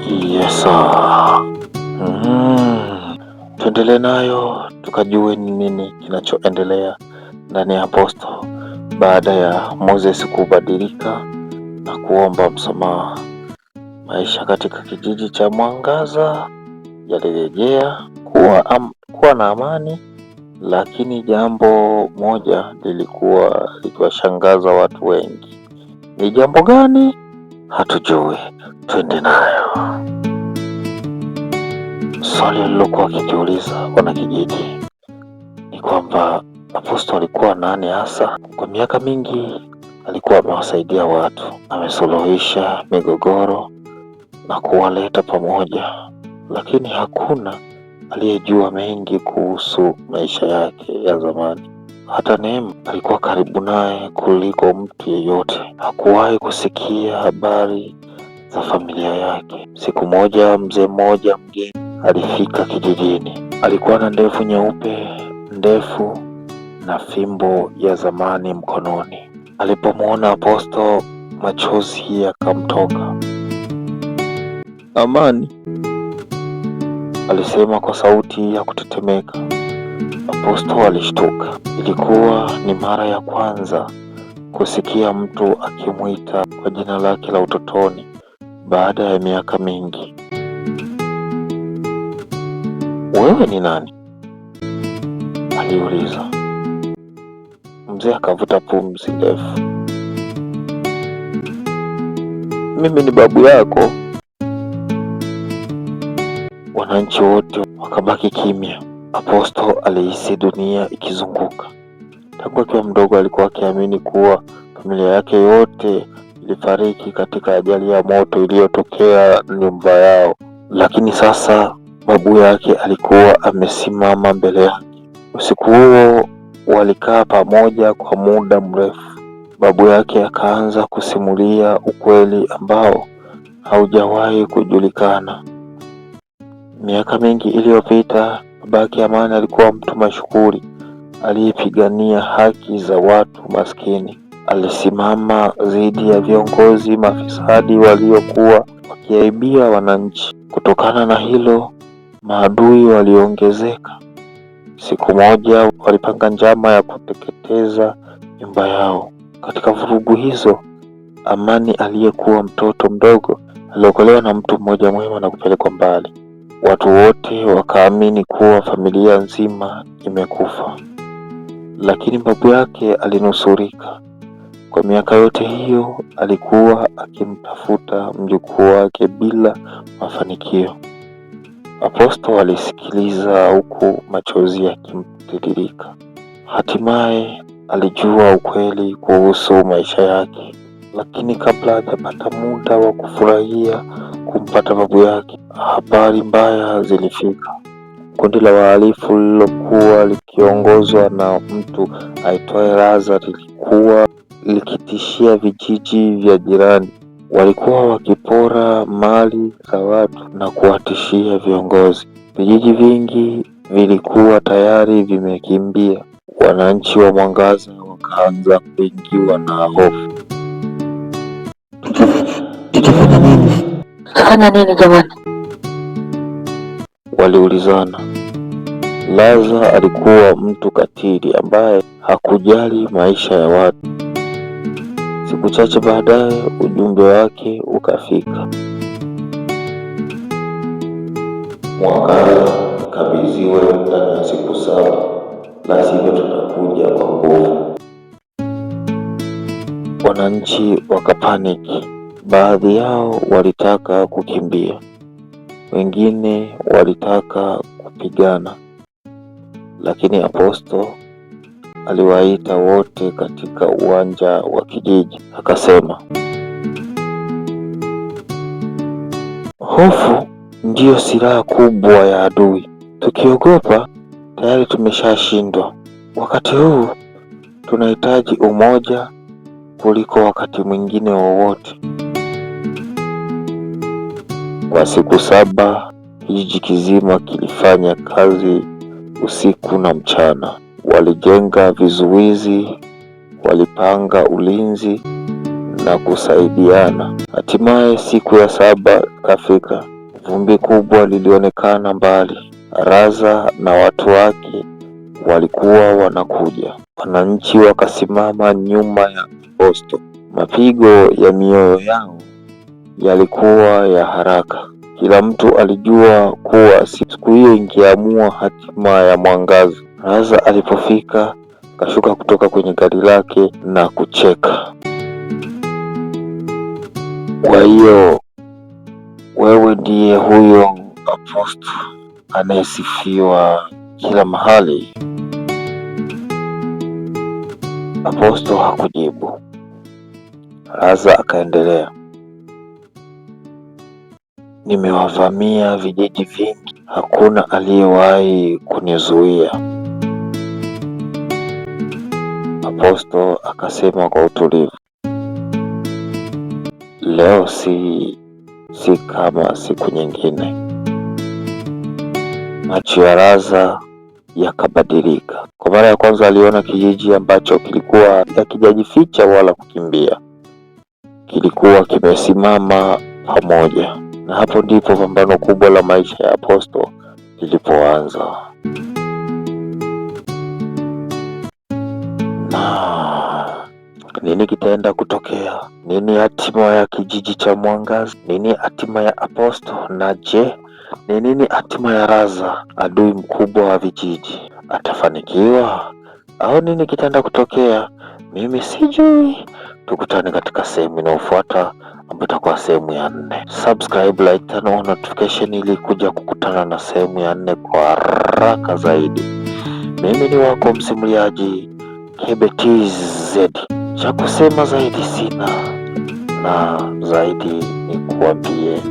Yes sir. Tuendelee nayo tukajue ni nini kinachoendelea ndani ya Apostle baada ya Moses kubadilika na kuomba msamaha. Maisha katika kijiji cha Mwangaza yalirejea kuwa na amani, lakini jambo moja lilikuwa likiwashangaza watu wengi. Ni jambo gani? Hatujui. Twende nayo. Swali lilokuwa kijiuliza wanakijiji ni kwamba Apostle alikuwa nani hasa? Kwa miaka mingi alikuwa amewasaidia watu, amesuluhisha migogoro na kuwaleta pamoja, lakini hakuna aliyejua mengi kuhusu maisha yake ya zamani. Hata Neema alikuwa karibu naye kuliko mtu yeyote. Hakuwahi kusikia habari za familia yake. Siku moja mzee mmoja mgeni alifika kijijini. Alikuwa na ndevu nyeupe ndefu na fimbo ya zamani mkononi. Alipomwona Apostle, machozi yakamtoka. Amani, alisema kwa sauti ya kutetemeka. Apostle alishtuka. Ilikuwa ni mara ya kwanza kusikia mtu akimwita kwa jina lake la utotoni baada ya miaka mingi. Wewe ni nani? Aliuliza. Mzee akavuta pumzi ndefu. Mimi ni babu yako. Wananchi wote wakabaki kimya. Apostle alihisi dunia ikizunguka. Tangu akiwa mdogo alikuwa akiamini kuwa familia yake yote ilifariki katika ajali ya moto iliyotokea nyumba yao, lakini sasa babu yake alikuwa amesimama mbele yake. Usiku huo walikaa pamoja kwa muda mrefu. Babu yake akaanza kusimulia ukweli ambao haujawahi kujulikana. Miaka mingi iliyopita, babake Amani alikuwa mtu mashuhuri aliyepigania haki za watu maskini. Alisimama dhidi ya viongozi mafisadi waliokuwa wakiaibia wananchi. Kutokana na hilo, maadui waliongezeka. Siku moja walipanga njama ya kuteketeza nyumba yao. Katika vurugu hizo, Amani aliyekuwa mtoto mdogo aliokolewa na mtu mmoja mwema na kupelekwa mbali. Watu wote wakaamini kuwa familia nzima imekufa, lakini babu yake alinusurika. Kwa miaka yote hiyo alikuwa akimtafuta mjukuu wake bila mafanikio. Apostle alisikiliza huku machozi yakimtiririka. Hatimaye alijua ukweli kuhusu maisha yake, lakini kabla hajapata muda wa kufurahia kumpata babu yake, habari mbaya zilifika. Kundi la wahalifu lilokuwa likiongozwa na mtu aitwaye Lazaro lilikuwa likitishia vijiji vya jirani. Walikuwa wakipora mali za watu na kuwatishia viongozi. Vijiji vingi vilikuwa tayari vimekimbia. Wananchi wa Mwangaza wakaanza kuingiwa na hofu. Tutafanya nini jamani? Waliulizana. Lazaro alikuwa mtu katili ambaye hakujali maisha ya watu. Siku chache baadaye ujumbe wake ukafika. Mwangaza kabidhiwe ndani ya siku 7, la sivyo tutakuja kwa nguvu. Wananchi wakapaniki. Baadhi yao walitaka kukimbia, wengine walitaka kupigana, lakini Apostle aliwaita wote katika uwanja wa kijiji. Akasema, hofu ndiyo silaha kubwa ya adui. Tukiogopa tayari tumeshashindwa. Wakati huu tunahitaji umoja kuliko wakati mwingine wowote. Kwa siku 7 kijiji kizima kilifanya kazi usiku na mchana. Walijenga vizuizi, walipanga ulinzi na kusaidiana. Hatimaye siku ya 7 kafika. Vumbi kubwa lilionekana mbali. Raza na watu wake walikuwa wanakuja. Wananchi wakasimama nyuma ya Apostle. Mapigo ya mioyo yao yalikuwa ya haraka. Kila mtu alijua kuwa siku hiyo ingeamua hatima ya Mwangaza. Raza alipofika, kashuka kutoka kwenye gari lake na kucheka. Kwa hiyo wewe ndiye huyo Apostle anayesifiwa kila mahali? Apostle hakujibu. Raza akaendelea, nimewavamia vijiji vingi, hakuna aliyewahi kunizuia. Apostle akasema kwa utulivu, leo si kama siku nyingine. Macho ya Raza yakabadilika. Kwa mara ya kwanza aliona kijiji ambacho kilikuwa hakijajificha wala kukimbia. Kilikuwa kimesimama pamoja, na hapo ndipo pambano kubwa la maisha ya Apostle lilipoanza. Na nini kitaenda kutokea? Nini hatima ya kijiji cha Mwangaza? Nini hatima ya Apostle? Na je, ni nini hatima ya Raza, adui mkubwa wa vijiji? Atafanikiwa au nini kitaenda kutokea? Mimi sijui. Tukutane katika sehemu inayofuata ambayo itakuwa sehemu ya 4. Subscribe, like, turn on notification ili kuja kukutana na sehemu ya 4 kwa haraka zaidi. Mimi ni wako msimuliaji KBTZ. Cha kusema zaidi sina, na zaidi ni kuambie